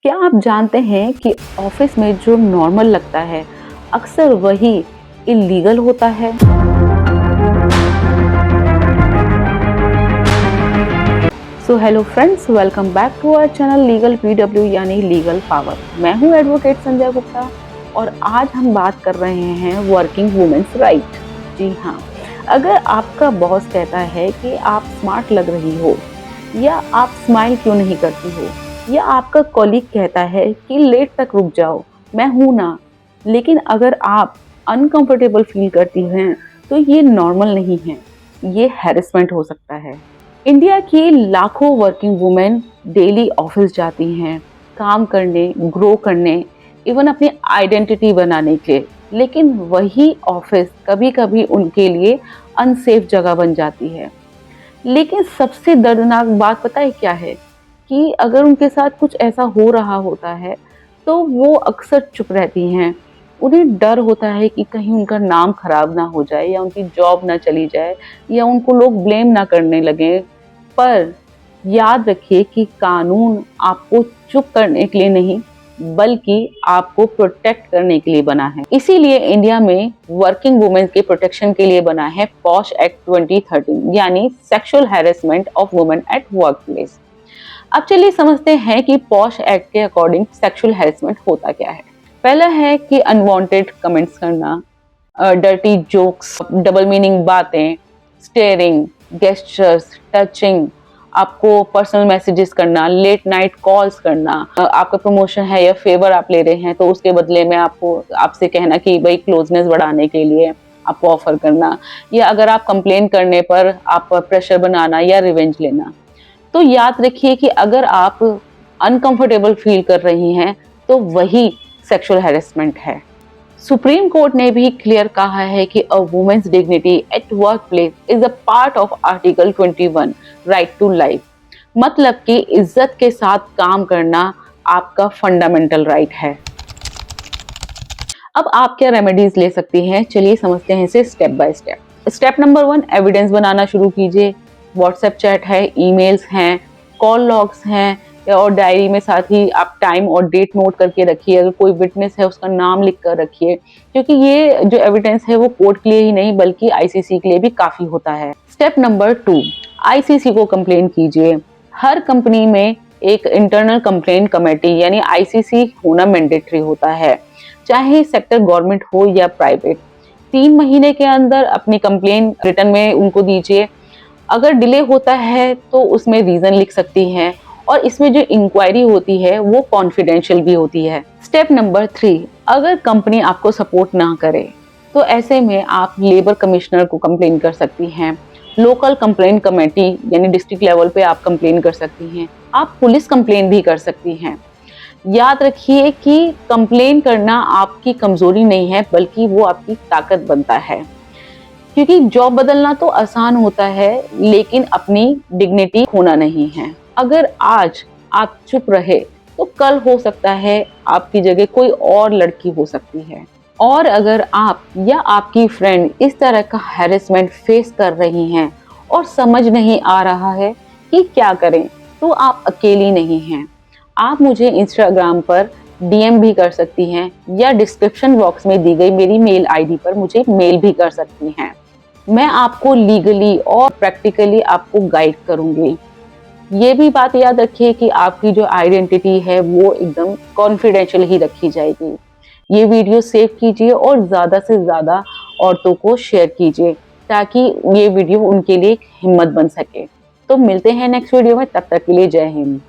क्या आप जानते हैं कि ऑफिस में जो नॉर्मल लगता है अक्सर वही इलीगल होता है। So hello friends, welcome back to our channel legal PW यानी लीगल पावर। मैं हूं एडवोकेट संजय गुप्ता और आज हम बात कर रहे हैं वर्किंग वुमेन्स राइट। जी हाँ, अगर आपका बॉस कहता है कि आप स्मार्ट लग रही हो या आप स्माइल क्यों नहीं करती हो, या आपका कॉलीग कहता है कि लेट तक रुक जाओ, मैं हूं ना, लेकिन अगर आप अनकंफर्टेबल फील करती हैं तो ये नॉर्मल नहीं है, ये हैरेसमेंट हो सकता है। इंडिया की लाखों वर्किंग वुमेन डेली ऑफिस जाती हैं काम करने, ग्रो करने, इवन अपनी आइडेंटिटी बनाने के लिए, लेकिन वही ऑफिस कभी कभी उनके लिए अनसेफ जगह बन जाती है। लेकिन सबसे दर्दनाक बात पता है क्या है, कि अगर उनके साथ कुछ ऐसा हो रहा होता है तो वो अक्सर चुप रहती हैं। उन्हें डर होता है कि कहीं उनका नाम खराब ना हो जाए या उनकी जॉब ना चली जाए या उनको लोग ब्लेम ना करने लगे। पर याद रखिए कि कानून आपको चुप करने के लिए नहीं बल्कि आपको प्रोटेक्ट करने के लिए बना है। इसीलिए इंडिया में वर्किंग वुमेन के प्रोटेक्शन के लिए बना है पॉश एक्ट 2013 यानी sexual harassment of women at work place. अब चलिए समझते हैं कि पॉश एक्ट के अकॉर्डिंग सेक्सुअल हैरेसमेंट होता क्या है। पहला है कि अनवांटेड कमेंट्स करना, डर्टी जोक्स, डबल मीनिंग बातें, स्टेयरिंग, गेस्चर्स, टचिंग, आपको पर्सनल मैसेजेस करना, लेट नाइट कॉल्स करना, आपका प्रमोशन है या फेवर आप ले रहे हैं तो उसके बदले में आपसे कहना कि भाई क्लोजनेस बढ़ाने के लिए आपको ऑफर करना, या अगर आप कंप्लेन करने पर आप प्रेशर बनाना या रिवेंज लेना। तो याद रखिए कि अगर आप अनकंफर्टेबल फील कर रही हैं तो वही सेक्सुअल हैरेसमेंट है। सुप्रीम कोर्ट ने भी क्लियर कहा है कि a women's dignity at work place is a part of article 21 right to life. मतलब कि इज्जत के साथ काम करना आपका फंडामेंटल राइट है। अब आप क्या रेमेडीज ले सकती हैं, चलिए समझते हैं इसे step by step. Step number 1, evidence बनाना शुरू कीजिए। व्हाट्सएप चैट है, ईमेल्स हैं, कॉल लॉग्स हैं, और डायरी में साथ ही आप टाइम और डेट नोट करके रखिए। अगर कोई विटनेस है उसका नाम लिख कर रखिए, क्योंकि ये जो एविडेंस है वो कोर्ट के लिए ही नहीं बल्कि आईसीसी के लिए भी काफी होता है। स्टेप नंबर 2, आईसीसी को कंप्लेन कीजिए। हर कंपनी में एक इंटरनल कंप्लेन कमेटी यानी आईसीसी होना मैंडेटरी होता है, चाहे सेक्टर गवर्नमेंट हो या प्राइवेट। 3 महीने के अंदर अपनी कंप्लेन रिटर्न में उनको दीजिए। अगर डिले होता है तो उसमें रीजन लिख सकती हैं, और इसमें जो इंक्वायरी होती है वो कॉन्फिडेंशियल भी होती है। स्टेप नंबर 3, अगर कंपनी आपको सपोर्ट ना करे तो ऐसे में आप लेबर कमिश्नर को कंप्लेन कर सकती हैं, लोकल कंप्लेन कमेटी यानी डिस्ट्रिक्ट लेवल पे आप कंप्लेन कर सकती हैं, आप पुलिस कंप्लेन भी कर सकती हैं। याद रखिए कि कंप्लेन करना आपकी कमजोरी नहीं है बल्कि वो आपकी ताकत बनता है, क्योंकि जॉब बदलना तो आसान होता है लेकिन अपनी डिग्निटी खोना नहीं है। अगर आज आप चुप रहे तो कल हो सकता है आपकी जगह कोई और लड़की हो सकती है। और अगर आप या आपकी फ्रेंड इस तरह का हैरेसमेंट फेस कर रही हैं और समझ नहीं आ रहा है कि क्या करें, तो आप अकेली नहीं हैं। आप मुझे इंस्टाग्राम पर डीएम भी कर सकती हैं या डिस्क्रिप्शन बॉक्स में दी गई मेरी मेल आईडी पर मुझे मेल भी कर सकती हैं। मैं आपको लीगली और प्रैक्टिकली आपको गाइड करूंगी। ये भी बात याद रखिए कि आपकी जो आइडेंटिटी है वो एकदम कॉन्फिडेंशियल ही रखी जाएगी। ये वीडियो सेव कीजिए और ज़्यादा से ज़्यादा औरतों को शेयर कीजिए ताकि ये वीडियो उनके लिए एक हिम्मत बन सके। तो मिलते हैं नेक्स्ट वीडियो में, तब तक के लिए जय हिंद।